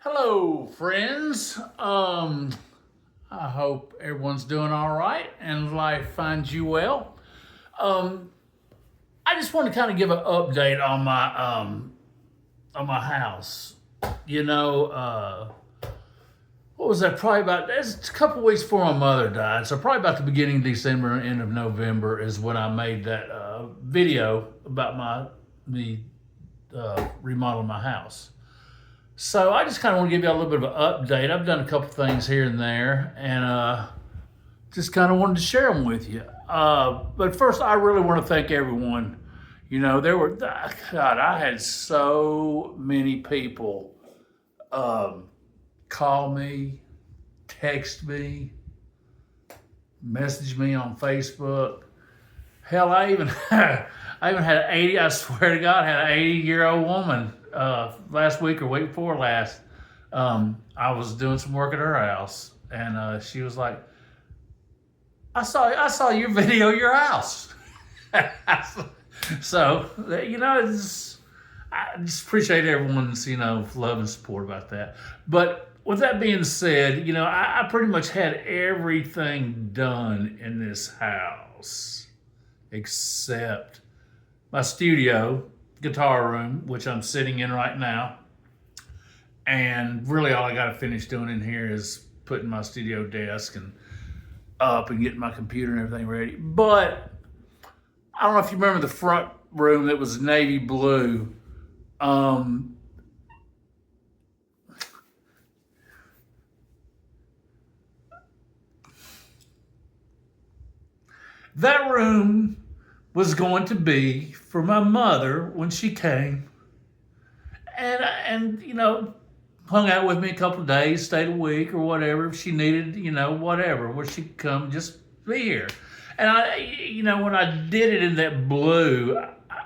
Hello, friends. I hope everyone's doing all right and life finds you well. Um, I just want to kind of give an update on my house. You know, what was that? Probably about it's a couple weeks before my mother died, so probably about the beginning of December, end of November is when I made that video about me remodeling my house. So I just kind of want to give you a little bit of an update. I've done a couple things here and there, and just kind of wanted to share them with you. But first, I really want to thank everyone. You know, God, I had so many people call me, text me, message me on Facebook. Hell, I even had an 80. I swear to God, I had an 80-year-old woman last week or week before last. I was doing some work at her house, and she was like, I saw your video of your house." So I just appreciate everyone's love and support about that. But with that being said, I pretty much had everything done in this house except my studio, guitar room, which I'm sitting in right now. And really, all I got to finish doing in here is putting my studio desk and up and getting my computer and everything ready. But I don't know if you remember the front room that was navy blue. That room was going to be for my mother when she came, and hung out with me a couple of days, stayed a week or whatever if she needed, whatever, where she could come just be here. And when I did it in that blue,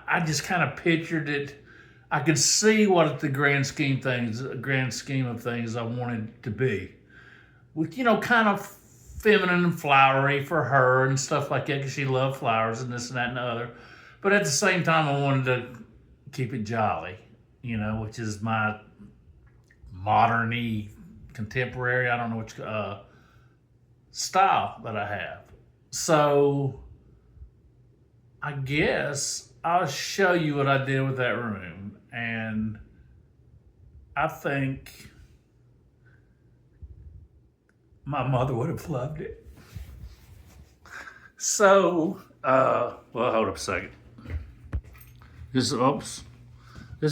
I just kind of pictured it. I could see what the grand scheme of things I wanted it to be, with kind of feminine and flowery for her and stuff like that, because she loved flowers and this and that and the other. But at the same time, I wanted to keep it jolly, which is my modern-y, contemporary, I don't know which style that I have. So I guess I'll show you what I did with that room. And I think my mother would have loved it. So, well, hold up a second. This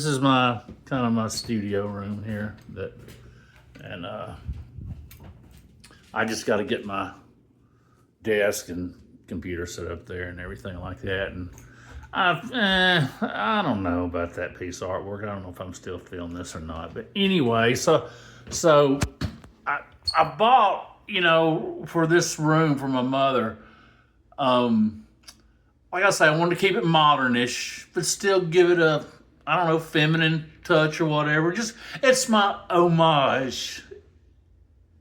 is my kind of my studio room here. And I just got to get my desk and computer set up there and everything like that. And I don't know about that piece of artwork. I don't know if I'm still feeling this or not. But anyway, so I bought, for this room for my mother, like I say, I wanted to keep it modernish, but still give it a, I don't know, feminine touch or whatever. Just, it's my homage,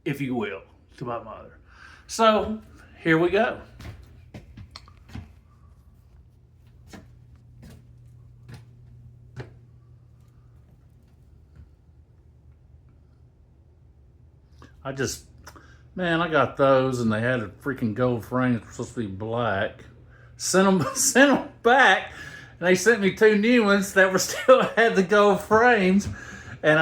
if you will, to my mother. So, here we go. I got those, and they had a freaking gold frame. It's supposed to be black. Sent them back, and they sent me two new ones that were still had the gold frames. And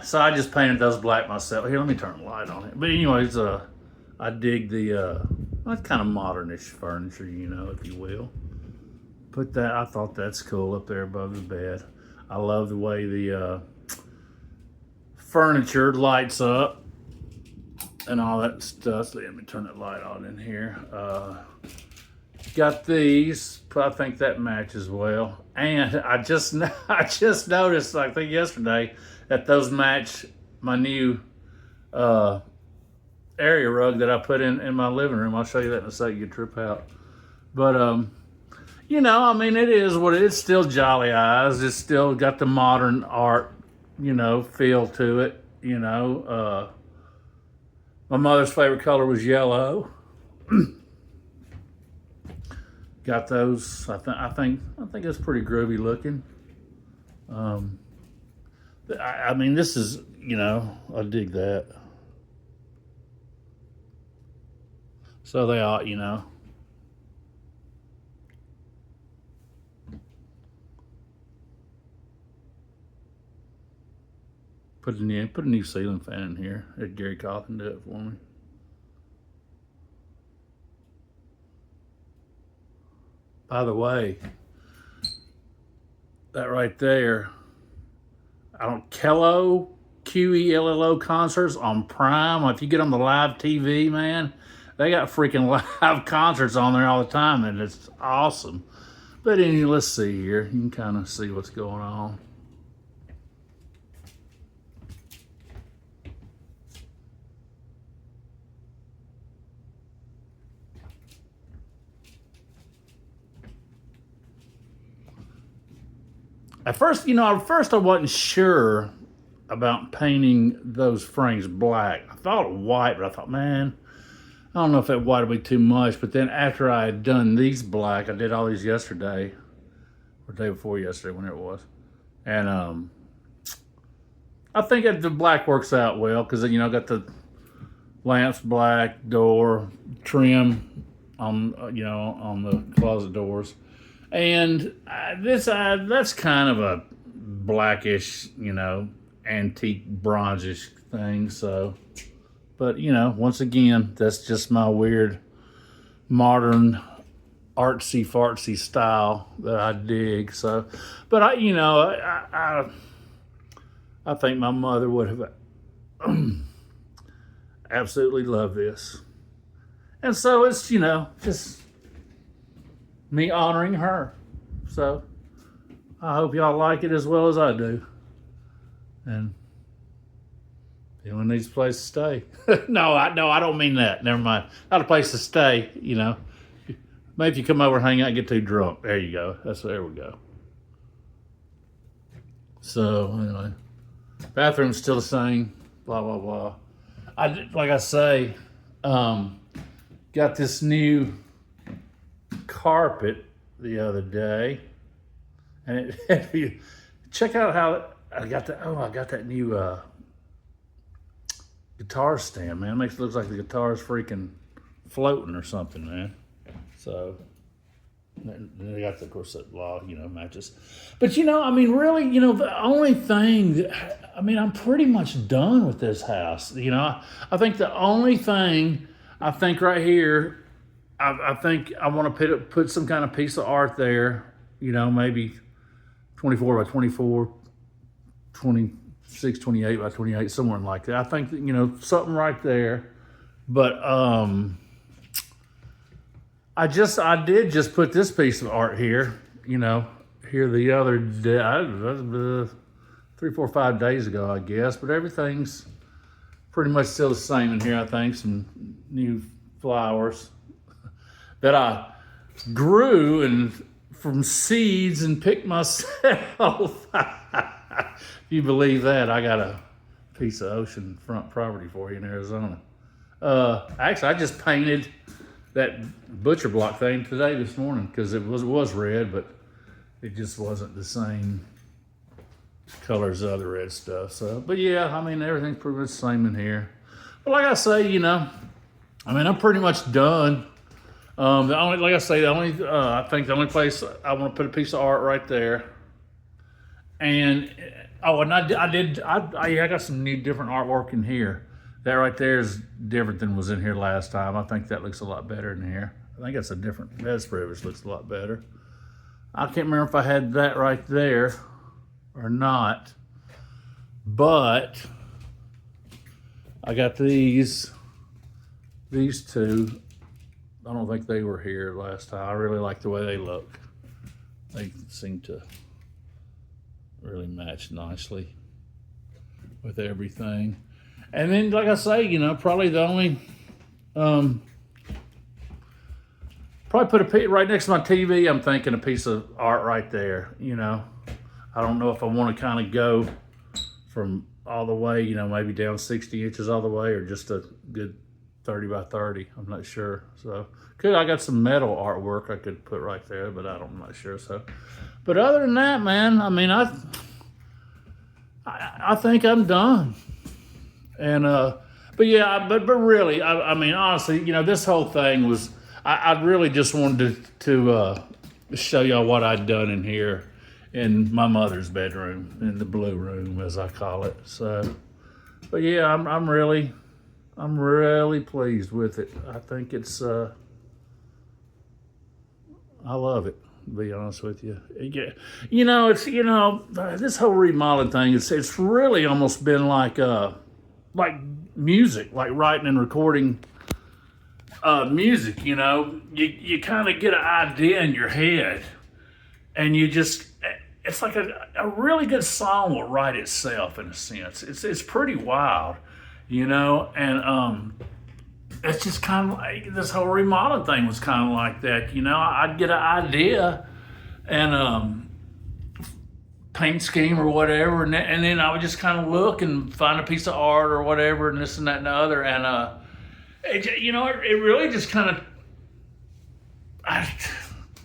so I just painted those black myself. Here, let me turn the light on it. But anyways, I dig the that kind of modernish furniture, if you will. I thought that's cool up there above the bed. I love the way the furniture lights up and all that stuff. Let me turn that light on in here. Got these. I think that matches well. And I just noticed, I think yesterday, that those match my new area rug that I put in my living room. I'll show you that in a second. You trip out. But it is what it's still jolly eyes. It's still got the modern art, feel to it. My mother's favorite color was yellow. Got those. I think it's pretty groovy looking. I mean, this is, I dig that. So they are. Put a new ceiling fan in here. Had Gary Coffin do it for me. By the way, that right there, Kello, QELLO concerts on Prime. If you get on the live TV, man, they got freaking live concerts on there all the time, and it's awesome. But anyway, let's see here. You can kind of see what's going on. At first I wasn't sure about painting those frames black. I thought white, but I thought, man, I don't know if that white would be too much. But then after I had done these black, I did all these yesterday, or day before yesterday, whenever it was. And I think that the black works out well because, I got the lamps black, door, trim on the closet doors. And that's kind of a blackish, antique bronzish thing. So, but once again, that's just my weird modern artsy fartsy style that I dig. So, but I think my mother would have absolutely loved this. And so it's, just me honoring her. So I hope y'all like it as well as I do. And anyone needs a place to stay. No, I don't mean that. Never mind. Not a place to stay, Maybe if you come over and hang out and get too drunk. There you go. There we go. So anyway, bathroom's still the same. Blah blah blah. Like I say, got this new carpet the other day, and if you check out how I got that new guitar stand, man. It makes it look like the guitar's freaking floating or something, man. So they got the corset law, matches. But really, the only thing I'm pretty much done with this house. I think the only thing right here, I think I want to put some kind of piece of art there, maybe 24 by 24, 26, 28 by 28, somewhere like that. I think that, something right there. But I did just put this piece of art here, here the other day, 3, 4, 5 days ago, I guess. But everything's pretty much still the same in here, I think. Some new flowers that I grew and from seeds and picked myself. If you believe that, I got a piece of oceanfront property for you in Arizona. Actually, I just painted that butcher block thing this morning because it was red, but it just wasn't the same color as the other red stuff. So, but yeah, everything's pretty much the same in here. But like I say, I'm pretty much done. I think the only place I want to put a piece of art right there. And I got some new different artwork in here. That right there is different than was in here last time. I think that looks a lot better in here. I think it's a different bedspread, which looks a lot better. I can't remember if I had that right there or not, but I got these two. I don't think they were here last time. I really like the way they look. They seem to really match nicely with everything. And then, like I say, probably the only, probably put right next to my TV, I'm thinking a piece of art right there, I don't know if I want to kind of go from all the way, maybe down 60 inches all the way or just a good 30 by 30. I'm not sure. So I got some metal artwork I could put right there, but I'm not sure. So, but other than that, man, I think I'm done. And but yeah, but really, I mean, honestly, this whole thing was. I really just wanted to show y'all what I'd done in here, in my mother's bedroom, in the blue room, as I call it. So, but yeah, I'm really pleased with it. I think it's I love it. To be honest with you, yeah, it's this whole remodeling thing. It's really almost been like music, like writing and recording music. You kind of get an idea in your head, and it's like a really good song will write itself in a sense. It's pretty wild, and it's just kind of like this whole remodeling thing was kind of like that. I'd get an idea and paint scheme or whatever, and then I would just kind of look and find a piece of art or whatever, and this and that and the other, and it really just kind of I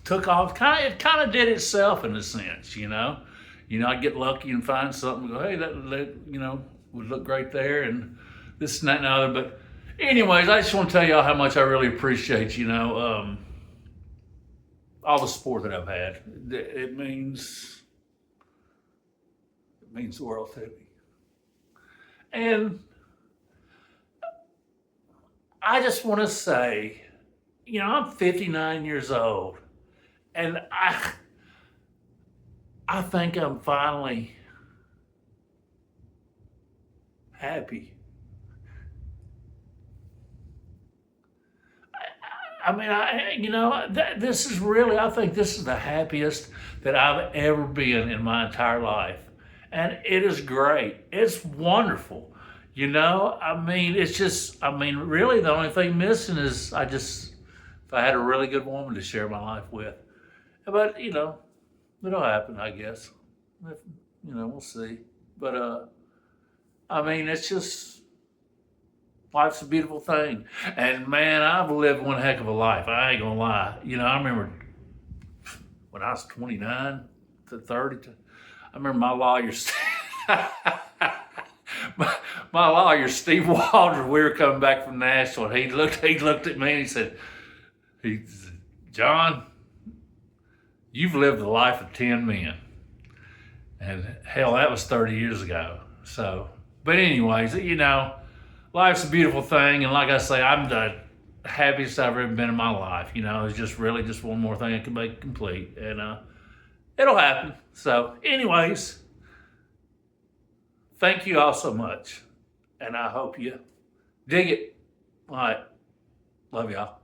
took off. It kind of did itself in a sense, I'd get lucky and find something, and go, hey, that would look great there, and this and that and the other. But anyways, I just want to tell y'all how much I really appreciate, all the support that I've had. It means the world to me. And I just want to say, I'm 59 years old, and I think I'm finally happy. I mean, this is really, I think this is the happiest that I've ever been in my entire life. And it is great. It's wonderful. I mean, really the only thing missing is if I had a really good woman to share my life with. But, it'll happen, I guess. We'll see. But, I mean, it's just, life's a beautiful thing. And man, I've lived one heck of a life. I ain't gonna lie. I remember when I was 29 to 30, I remember my lawyer, my lawyer, Steve Waldron, we were coming back from Nashville, and he looked at me and he said, John, you've lived the life of 10 men. And hell, that was 30 years ago. So, but anyways, life's a beautiful thing, and like I say, I'm the happiest I've ever been in my life. It's just really just one more thing I can make complete, and it'll happen. So, anyways, thank you all so much, and I hope you dig it. All right, love y'all.